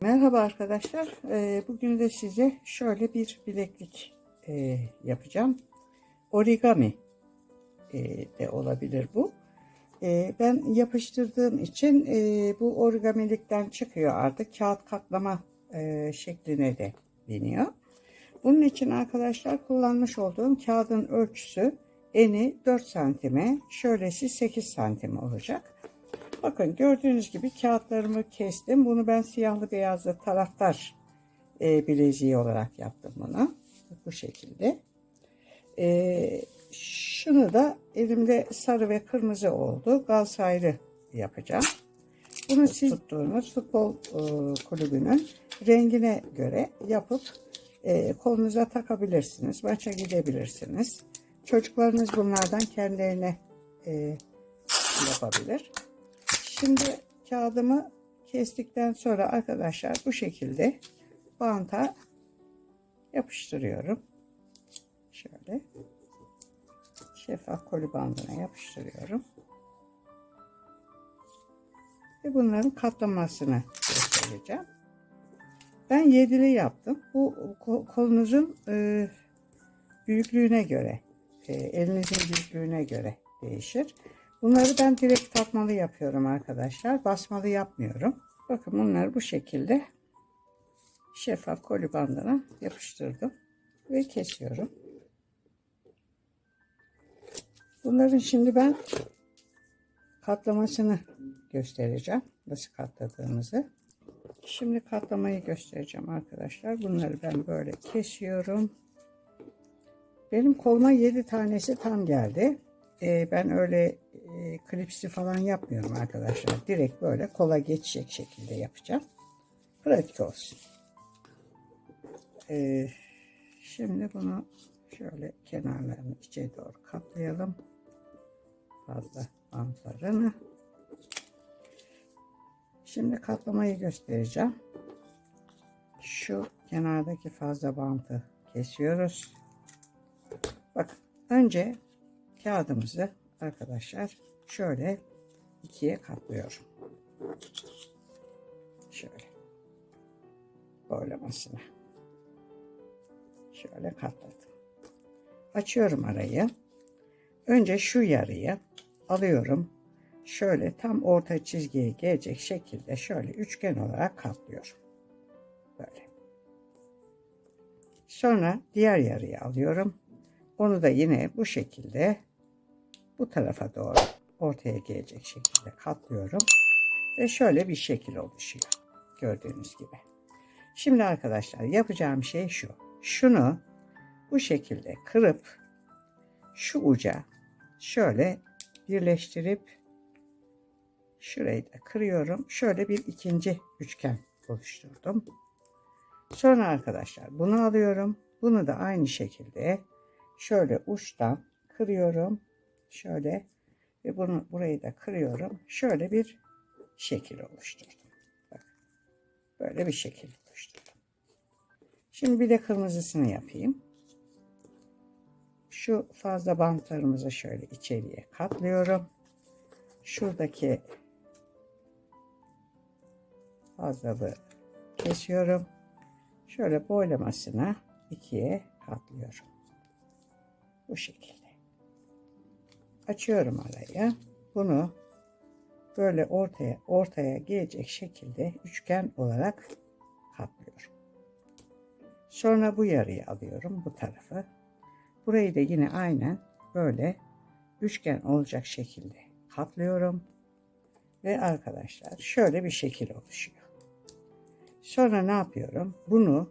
Merhaba arkadaşlar. Bugün de size şöyle bir bileklik yapacağım. Origami de olabilir bu. Ben yapıştırdığım için bu origamilikten çıkıyor, artık kağıt katlama şekline de biniyor. Bunun için arkadaşlar kullanmış olduğum kağıdın ölçüsü eni 4 santime, şöylesi 8 santim olacak. Bakın gördüğünüz gibi kağıtlarımı kestim. Bunu ben siyahlı beyazlı taraftar bileziği olarak yaptım bunu. Bu şekilde. Şunu da elimde sarı ve kırmızı oldu. Galatasaraylı yapacağım. Bunu siz tuttuğunuz futbol kulübünün rengine göre yapıp kolunuza takabilirsiniz. Maça gidebilirsiniz. Çocuklarınız bunlardan kendilerine yapabilir. Şimdi kağıdımı kestikten sonra arkadaşlar bu şekilde banta yapıştırıyorum. Şöyle şeffaf koli bandına yapıştırıyorum. Ve bunların katlamasını göstereceğim. Ben 7'li yaptım. Bu kolunuzun büyüklüğüne göre, elinizin büyüklüğüne göre değişir. Bunları ben direkt takmalı yapıyorum arkadaşlar. Basmalı yapmıyorum. Bakın bunları bu şekilde şeffaf koli bandına yapıştırdım ve kesiyorum. Bunların şimdi ben katlamasını göstereceğim. Nasıl katladığımızı. Şimdi katlamayı göstereceğim arkadaşlar. Bunları ben böyle kesiyorum. Benim koluma 7 tanesi tam geldi. Ben öyle klipsi falan yapmıyorum arkadaşlar. Direkt böyle kola geçecek şekilde yapacağım. Pratik olsun. Şimdi bunu şöyle kenarlarını içe doğru katlayalım. Fazla bantlarını. Şimdi katlamayı göstereceğim. Şu kenardaki fazla bantı kesiyoruz. Bakın önce kağıdımızı arkadaşlar şöyle ikiye katlıyorum. Şöyle boylamasına şöyle katladım. Açıyorum arayı. Önce şu yarıyı alıyorum. Şöyle tam orta çizgiye gelecek şekilde şöyle üçgen olarak katlıyorum. Böyle. Sonra diğer yarıyı alıyorum. Onu da yine bu şekilde bu tarafa doğru ortaya gelecek şekilde katlıyorum. Ve şöyle bir şekil oluşuyor. Gördüğünüz gibi. Şimdi arkadaşlar yapacağım şey şu. Şunu bu şekilde kırıp şu uca şöyle birleştirip şurayı da kırıyorum. Şöyle bir ikinci üçgen oluşturdum. Sonra arkadaşlar bunu alıyorum. Bunu da aynı şekilde şöyle uçtan kırıyorum. Şöyle ve bunu burayı da kırıyorum. Şöyle bir şekil oluşturdum. Bak, böyle bir şekil oluşturdum. Şimdi bir de kırmızısını yapayım. Şu fazla bantlarımızı şöyle içeriye katlıyorum. Şuradaki fazlalığı kesiyorum. Şöyle boylamasına ikiye katlıyorum. Bu şekilde. Açıyorum arayı. Bunu böyle ortaya gelecek şekilde üçgen olarak katlıyorum. Sonra bu yarıyı alıyorum, bu tarafı. Burayı da yine aynen böyle üçgen olacak şekilde katlıyorum. Ve arkadaşlar şöyle bir şekil oluşuyor. Sonra ne yapıyorum? Bunu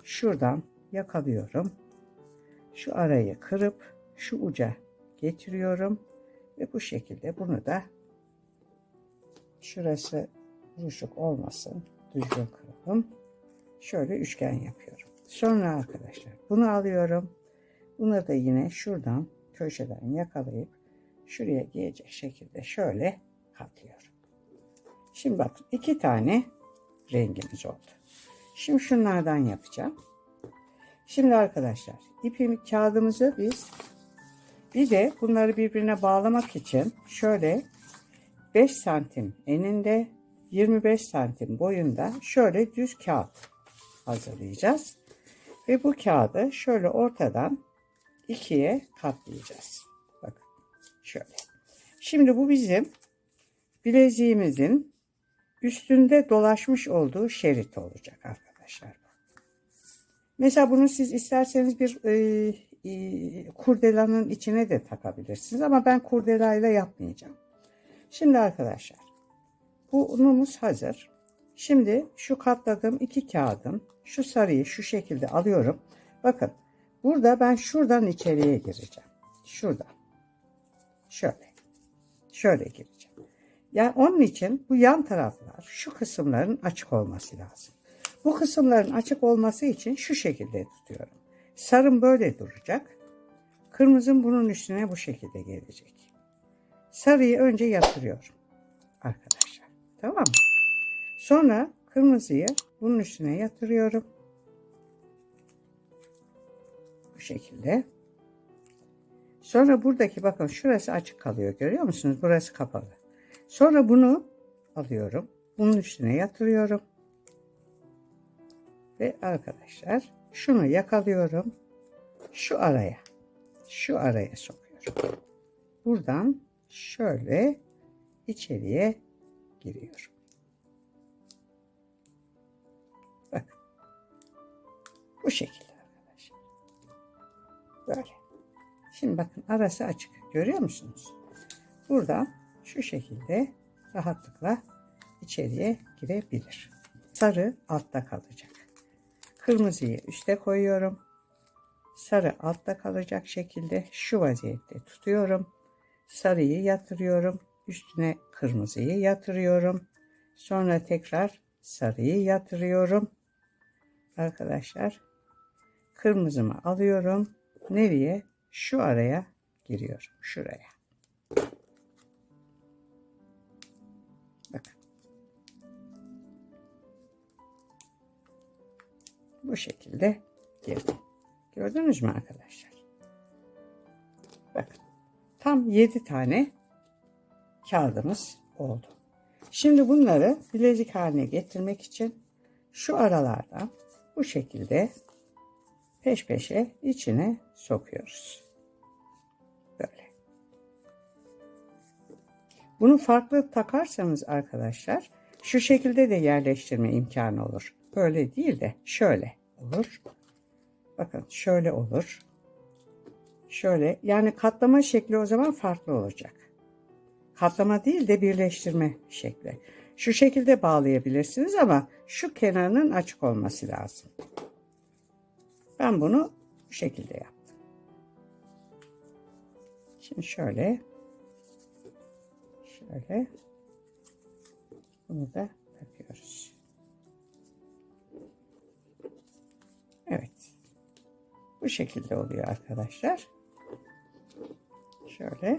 şuradan yakalıyorum. Şu arayı kırıp şu uca getiriyorum. Ve bu şekilde bunu da şurası buruşuk olmasın. Düzgün kıralım. Şöyle üçgen yapıyorum. Sonra arkadaşlar bunu alıyorum. Bunu da yine şuradan köşeden yakalayıp şuraya gelecek şekilde şöyle katlıyorum. Şimdi bakın 2 tane rengimiz oldu. Şimdi şunlardan yapacağım. Şimdi arkadaşlar kağıdımızı biz bir de bunları birbirine bağlamak için şöyle 5 santim eninde 25 santim boyunda şöyle düz kağıt hazırlayacağız. Ve bu kağıdı şöyle ortadan ikiye katlayacağız. Bakın şöyle. Şimdi bu bizim bileziğimizin üstünde dolaşmış olduğu şerit olacak arkadaşlar. Mesela bunu siz isterseniz bir kurdelanın içine de takabilirsiniz. Ama ben kurdelayla yapmayacağım. Şimdi arkadaşlar bu unumuz hazır. Şimdi şu katladığım iki kağıdın şu sarıyı şu şekilde alıyorum. Bakın burada ben şuradan içeriye gireceğim. Şuradan. Şöyle. Şöyle gireceğim. Yani onun için bu yan taraflar şu kısımların açık olması lazım. Bu kısımların açık olması için şu şekilde tutuyorum. Sarım böyle duracak. Kırmızım bunun üstüne bu şekilde gelecek. Sarıyı önce yatırıyorum arkadaşlar. Tamam mı? Sonra kırmızıyı bunun üstüne yatırıyorum. Bu şekilde. Sonra buradaki bakın şurası açık kalıyor. Görüyor musunuz? Burası kapalı. Sonra bunu alıyorum. Bunun üstüne yatırıyorum. Ve arkadaşlar şunu yakalıyorum. Şu araya. Şu araya sokuyorum. Buradan şöyle içeriye giriyorum. Bakın. Bu şekilde arkadaşlar. Böyle. Şimdi bakın arası açık. Görüyor musunuz? Buradan şu şekilde rahatlıkla içeriye girebilir. Sarı altta kalacak. Kırmızıyı üste koyuyorum. Sarı altta kalacak şekilde şu vaziyette tutuyorum. Sarıyı yatırıyorum. Üstüne kırmızıyı yatırıyorum. Sonra tekrar sarıyı yatırıyorum. Arkadaşlar kırmızımı alıyorum. Nereye? Şu araya giriyorum. Şuraya. Bakın. Bu şekilde girdim. Gördünüz mü arkadaşlar? Bakın. Tam 7 tane kağıdımız oldu. Şimdi bunları bilezik haline getirmek için şu aralardan bu şekilde peş peşe içine sokuyoruz. Böyle. Bunu farklı takarsanız arkadaşlar şu şekilde de yerleştirme imkanı olur. Böyle değil de şöyle olur. Bakın şöyle olur. Şöyle yani katlama şekli o zaman farklı olacak. Katlama değil de birleştirme şekli. Şu şekilde bağlayabilirsiniz ama şu kenarının açık olması lazım. Ben bunu bu şekilde yaptım. Şimdi şöyle bunu da takıyoruz. Evet. Bu şekilde oluyor arkadaşlar. Şöyle.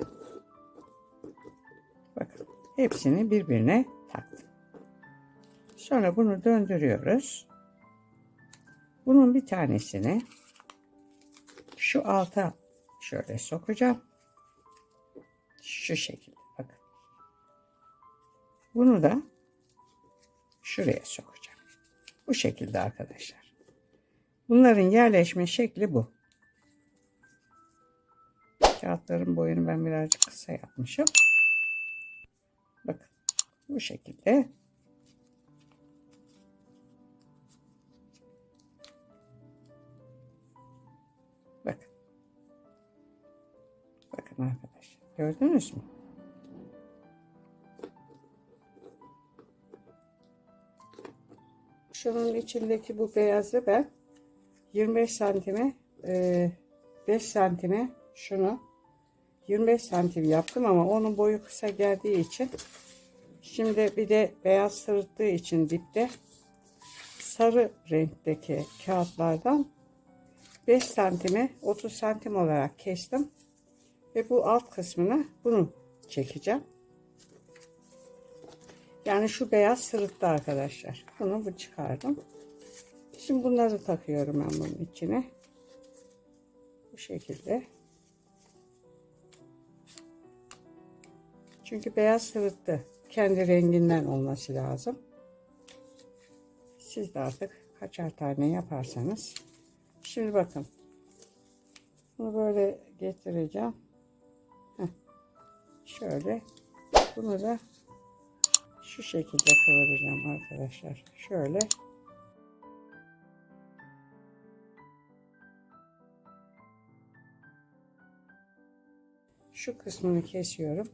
Bakın. Hepsini birbirine taktım. Sonra bunu döndürüyoruz. Bunun bir tanesini şu alta şöyle sokacağım. Şu şekilde. Bakın. Bunu da şuraya sokacağım. Bu şekilde arkadaşlar. Bunların yerleşme şekli bu. Kağıtların boyunu ben birazcık kısa yapmışım. Bakın bu şekilde. Bakın. Bakın arkadaşlar. Gördünüz mü? Şunun içindeki bu beyazı ben 25 santime 5 santime şunu 25 santim yaptım ama onun boyu kısa geldiği için şimdi bir de beyaz sırıttığı için dipte sarı renkteki kağıtlardan 5 santime 30 santim olarak kestim ve bu alt kısmına bunu çekeceğim. Yani şu beyaz sırıttı arkadaşlar. Bunu bu çıkardım. Şimdi bunları takıyorum ben bunun içine. Bu şekilde. Çünkü beyaz sırıttı. kendi renginden olması lazım. Siz de artık kaçar tane yaparsanız. Şimdi bakın. Bunu böyle getireceğim. Heh. Şöyle. Bunu da şu şekilde kıvıracağım arkadaşlar. Şöyle. Şu kısmını kesiyorum.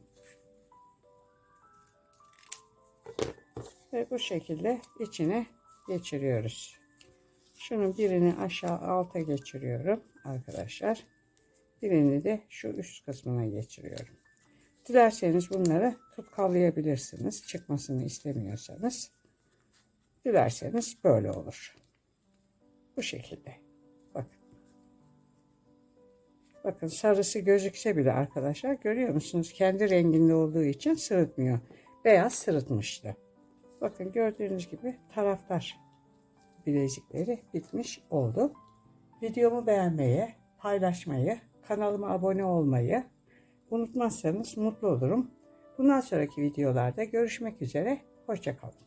Ve bu şekilde içine geçiriyoruz. Şunun birini aşağı alta geçiriyorum arkadaşlar. Birini de şu üst kısmına geçiriyorum. Dilerseniz bunları tutkallayabilirsiniz. Çıkmasını istemiyorsanız. Dilerseniz böyle olur. Bu şekilde. Bakın. Bakın sarısı gözükse bile arkadaşlar görüyor musunuz? Kendi renginde olduğu için sırıtmıyor. Beyaz sırıtmıştı. Bakın gördüğünüz gibi taraftar bilezikleri bitmiş oldu. Videomu beğenmeyi, paylaşmayı, kanalıma abone olmayı unutmazsanız mutlu olurum. Bundan sonraki videolarda görüşmek üzere. Hoşça kalın.